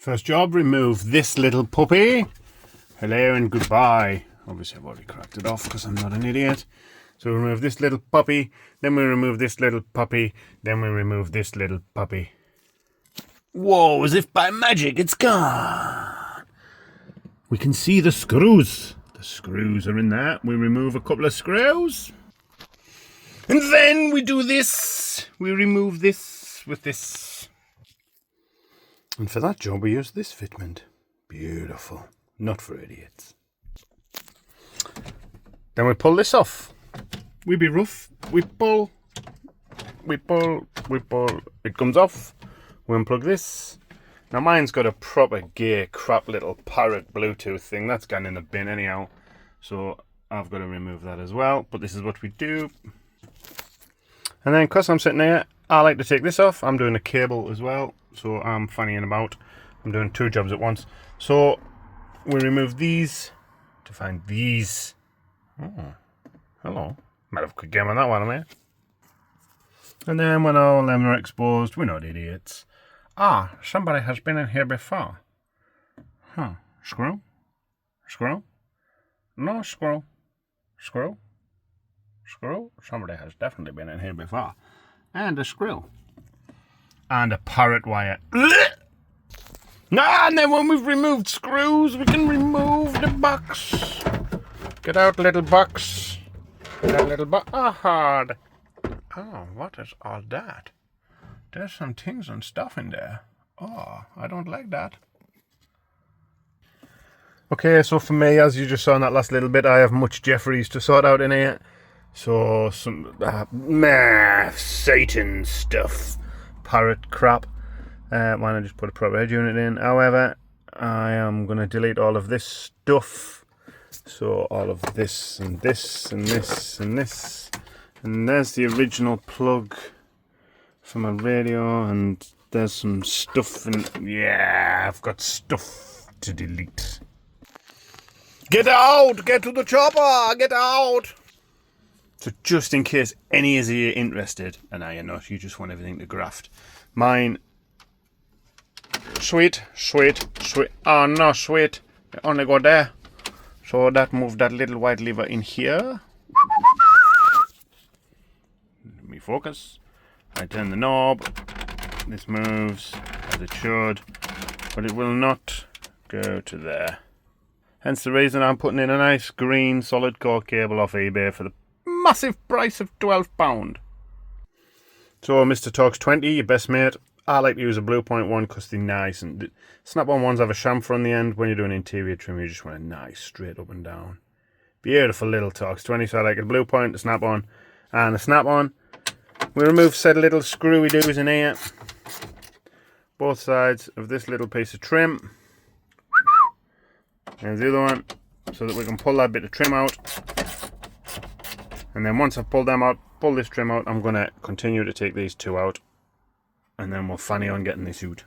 First job, remove this little puppy. Hello and goodbye. Obviously I've already cracked it off because I'm not an idiot. So we remove this little puppy, then we remove this little puppy, then we remove this little puppy. Whoa, as if by magic, it's gone. We can see the screws. The screws are in there. We remove a couple of screws. And then we do this. We remove this with this. And for that job we use this fitment. Beautiful. Not for idiots. Then we pull this off. We be rough. We pull. We pull. We pull. It comes off. We unplug this. Now mine's got a proper gear crap little parrot Bluetooth thing. That's gone in the bin anyhow. So I've got to remove that as well. But this is what we do. And then because I'm sitting here, I like to take this off. I'm doing a cable as well. So I'm fannying about. I'm doing two jobs at once. So we remove these to find these. Oh, hello. Might have a quick game on that one, am I? And then when all of them are exposed, we're not idiots. Ah, somebody has been in here before. Huh. Screw? Screw? No screw. Screw? Screw? Somebody has definitely been in here before. And a screw. And a parrot wire. And then when we've removed screws, we can remove the box. Get out, little box. Get out, little box. Ah, hard. Oh, what is all that? There's some things and stuff in there. Oh, I don't like that. Okay, so for me, as you just saw in that last little bit, I have much Jeffries to sort out in here. So some Satan stuff, parrot crap. Why not just put a proper head unit in? However, I am going to delete all of this stuff. So all of this and this and this and this. And there's the original plug for my radio, and there's some stuff in. Yeah, I've got stuff to delete. Get out! Get to the chopper! Get out! So just in case any of you are interested, and now you're not, you just want everything to graft. Mine. Sweet, sweet, sweet. Oh no, sweet. They only go there. So that move that little white lever in here. Let me focus. I turn the knob. This moves as it should, but it will not go to there. Hence the reason I'm putting in a nice green solid core cable off eBay for the massive price of £12. So Mr. Torx 20, your best mate. I like to use a Blue Point one because they're nice, and the snap-on ones have a chamfer on the end. When you're doing interior trim, you just want a nice straight up and down. Beautiful little Torx 20, so I like a Blue Point, a snap-on, and a snap-on. We remove said little screwy doos in here. Both sides of this little piece of trim. There's the other one, so that we can pull that bit of trim out. And then once I've pulled them out, pull this trim out, I'm going to continue to take these two out. And then we'll fanny on getting this out.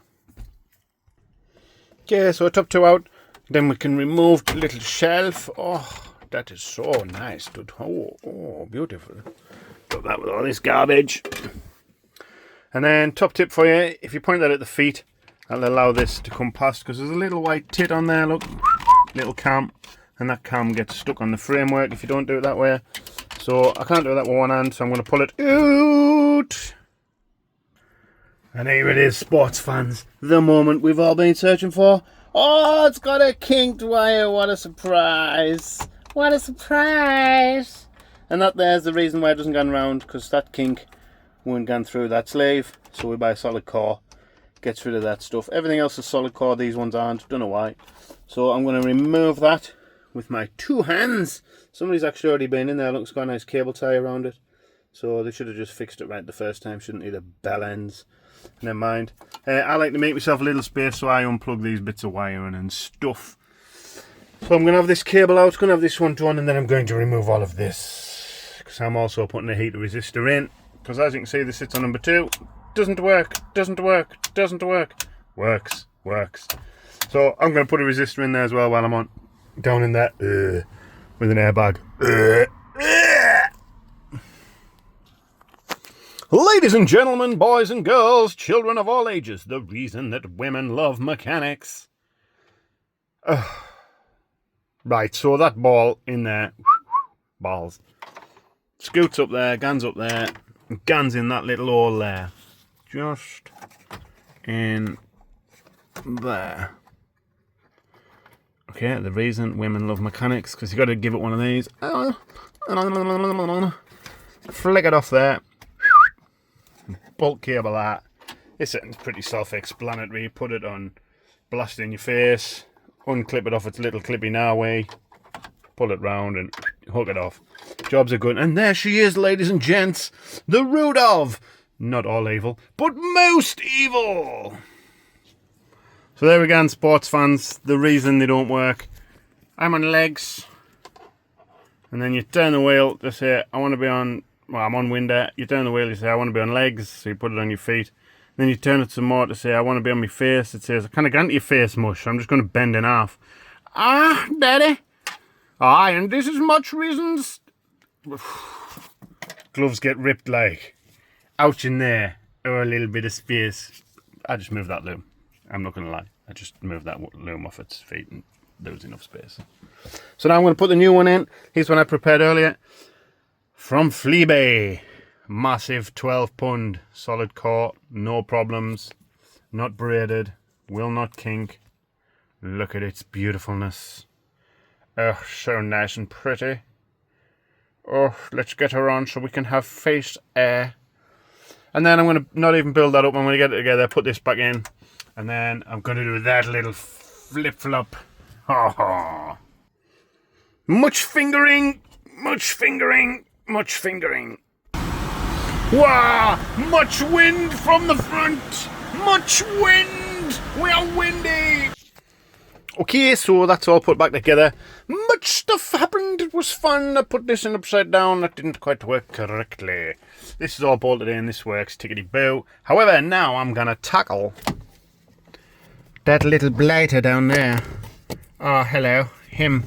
Okay, so I took two out. Then we can remove the little shelf. Oh, that is so nice, dude. Oh, beautiful. Got that with all this garbage. And then top tip for you, if you point that at the feet, that'll allow this to come past, because there's a little white tit on there, look. Little cam. And that cam gets stuck on the framework if you don't do it that way. So I can't do that with one hand, so I'm going to pull it out. And here it is, sports fans. The moment we've all been searching for. Oh, it's got a kinked wire. What a surprise. What a surprise. And that there's the reason why it doesn't go around, because that kink won't go through that sleeve. So we buy a solid core. Gets rid of that stuff. Everything else is solid core. These ones aren't. Don't know why. So I'm going to remove that with my two hands. Somebody's actually already been in there. Look, it's got a nice cable tie around it. So they should have just fixed it right the first time. Shouldn't need the bell ends. Never mind. I like to make myself a little space, so I unplug these bits of wiring and stuff. So I'm going to have this cable out, going to have this one done, and then I'm going to remove all of this. Because I'm also putting a heater resistor in. Because as you can see, this sits on number 2. Doesn't work, doesn't work, doesn't work. Works, works. So I'm going to put a resistor in there as well while I'm on. Down in there. With an airbag. Ladies and gentlemen, boys and girls, children of all ages, the reason that women love mechanics. Right, so that ball in there, balls, scoots up there, guns up there, guns in that little hole there. Just in there. Okay, the reason women love mechanics, because you got to give it one of these. Flick it off there. Bulk cable that. It's pretty self-explanatory. Put it on, blast it in your face, unclip it off its little clippy Norway, pull it round and hook it off. Jobs are good. And there she is, ladies and gents. The root of, not all evil, but most evil. So there we go, sports fans. The reason they don't work. I'm on legs. And then you turn the wheel to say, I want to be on, well, I'm on window. You turn the wheel, you say, I want to be on legs. So you put it on your feet. Then you turn it some more to say, I want to be on my face. It says, I kind of got into your face mush. So I'm just going to bend in half. Ah, daddy. Aye, and this is much reasons. Gloves get ripped like. Ouch in there. Or a little bit of space. I just moved that loom. I'm not going to lie. I just moved that loom off its feet and there was enough space. So now I'm going to put the new one in. Here's one I prepared earlier. From Fleabay. Massive 12 pound solid core. No problems. Not braided. Will not kink. Look at its beautifulness. Oh, so nice and pretty. Oh, let's get her on so we can have face air. And then I'm going to not even build that up. I'm going to get it together, put this back in. And then I'm going to do that little flip-flop. Oh. Much fingering, much fingering, much fingering. Wow! Much wind from the front! Much wind! We are windy! Okay, so that's all put back together. Much stuff happened. It was fun. I put this in upside down. That didn't quite work correctly. This is all bolted in. This works tickety-boo. However, now I'm going to tackle that little blighter down there. Oh, hello. Him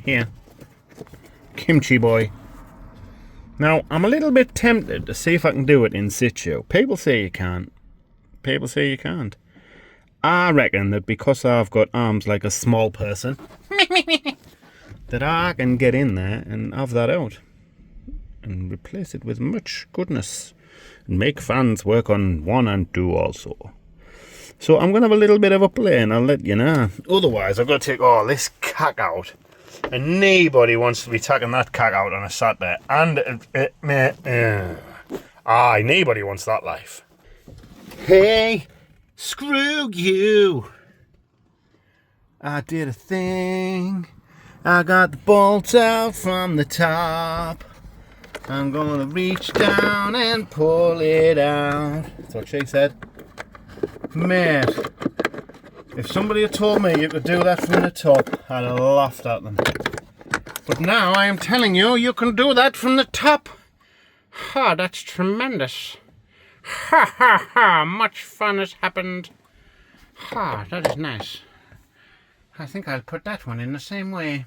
here. Kimchi boy. Now, I'm a little bit tempted to see if I can do it in situ. People say you can't. People say you can't. I reckon that because I've got arms like a small person, that I can get in there and have that out. And replace it with much goodness. And make fans work on 1 and 2 also. So I'm going to have a little bit of a play and I'll let you know. Otherwise, I've got to take all this cack out. And nobody wants to be taking that cack out on a Saturday. And, aye, nobody wants that life. Hey, screw you. I did a thing. I got the bolt out from the top. I'm going to reach down and pull it out. That's what she said. Mate, if somebody had told me you could do that from the top, I'd have laughed at them. But now I am telling you, you can do that from the top. Ha, that's tremendous. Ha ha ha, much fun has happened. Ha, that is nice. I think I'll put that one in the same way.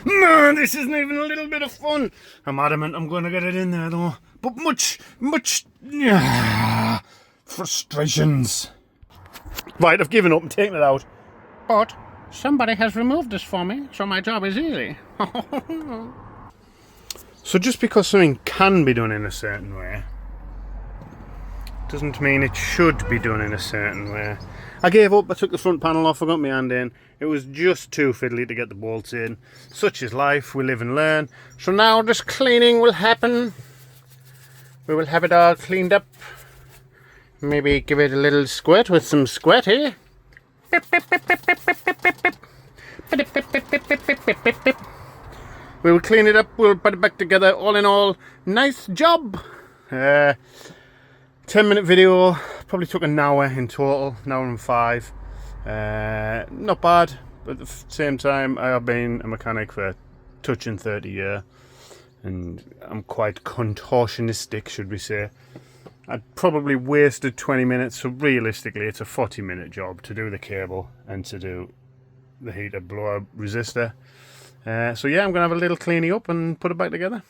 No, this isn't even a little bit of fun. I'm adamant I'm going to get it in there though. But much frustrations. Right, I've given up and taken it out. But somebody has removed this for me, so my job is easy. So just because something can be done in a certain way doesn't mean it should be done in a certain way. I gave up, I took the front panel off, I got my hand in. It was just too fiddly to get the bolts in. Such is life, we live and learn. So now this cleaning will happen. We will have it all cleaned up. Maybe give it a little squirt with some squirty. We will clean it up, we'll put it back together. All in all, nice job. 10-minute video, probably took an hour in total, an hour and 5. Not bad, but at the same time, I have been a mechanic for touching 30 years, and I'm quite contortionistic, should we say. I'd probably wasted 20 minutes, so realistically it's a 40-minute job to do the cable and to do the heater blower resistor. So yeah, I'm going to have a little cleaning up and put it back together.